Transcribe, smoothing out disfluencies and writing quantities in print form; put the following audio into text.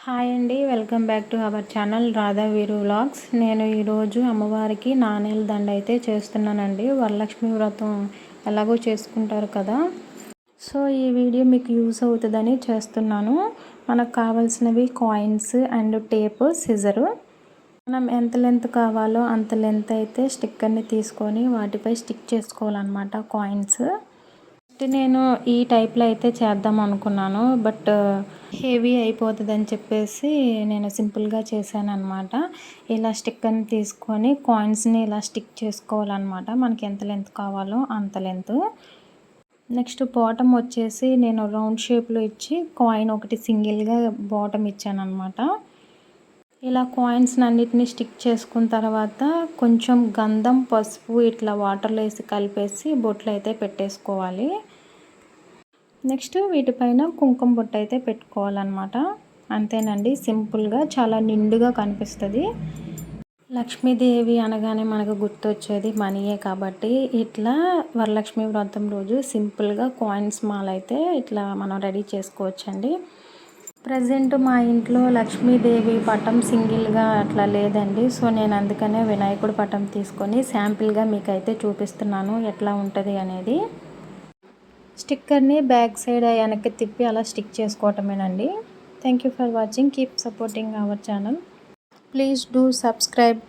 Hi అండి, welcome back to our channel Radha వీరు vlogs. నేను ఈరోజు అమ్మవారికి నాణేల దండ అయితే చేస్తున్నానండి. వరలక్ష్మి వ్రతం ఎలాగో చేసుకుంటారు కదా, సో ఈ వీడియో మీకు యూస్ అవుతుందని చేస్తున్నాను. మనకు కావాల్సినవి కాయిన్స్ అండ్ టేప్, సిజరు. మనం ఎంత లెంత్ కావాలో అంత లెంత్ అయితే స్టిక్కర్ని తీసుకొని వాటిపై స్టిక్ చేసుకోవాలన్నమాట కాయిన్స్. నేను ఈ టైప్లో అయితే చేద్దాం అనుకున్నాను, బట్ హెవీ అయిపోతుందని చెప్పేసి నేను సింపుల్గా చేశాను అనమాట. ఇలా స్టిక్కర్ని తీసుకొని కాయిన్స్ని ఇలా స్టిక్ చేసుకోవాలన్నమాట. మనకి ఎంత లెంత్ కావాలో అంత లెంత్. నెక్స్ట్ బాటమ్ వచ్చేసి నేను రౌండ్ షేప్లో ఇచ్చి కాయిన్ ఒకటి సింగిల్గా బాటమ్ ఇచ్చాను అనమాట. ఇలా కాయిన్స్ అన్నిటిని స్టిక్ చేసుకున్న తర్వాత కొంచెం గంధం, పసుపు ఇట్లా వాటర్లో వేసి కలిపేసి బొట్లు అయితే పెట్టేసుకోవాలి. నెక్స్ట్ వీటిపైన కుంకుమ బొట్టు అయితే పెట్టుకోవాలన్నమాట. అంతేనండి, సింపుల్గా చాలా నిండుగా కనిపిస్తుంది. లక్ష్మీదేవి అనగానే మనకు గుర్తొచ్చేది మనీయే కాబట్టి ఇట్లా వరలక్ష్మి వ్రతం రోజు సింపుల్గా కాయిన్స్ మాల అయితే ఇట్లా మనం రెడీ చేసుకోవచ్చండి. ప్రజెంట్ మా ఇంట్లో లక్ష్మీదేవి పటం సింగిల్గా అట్లా లేదండి, సో నేను అందుకనే వినాయకుడి పటం తీసుకొని శాంపిల్గా మీకైతే చూపిస్తున్నాను ఎట్లా ఉంటుంది అనేది. స్టిక్కర్ని బ్యాక్ సైడ్ వెనక్కి తిప్పి అలా స్టిక్ చేసుకోవటమేనండి. Thank you for watching. Keep supporting our channel. Please do subscribe.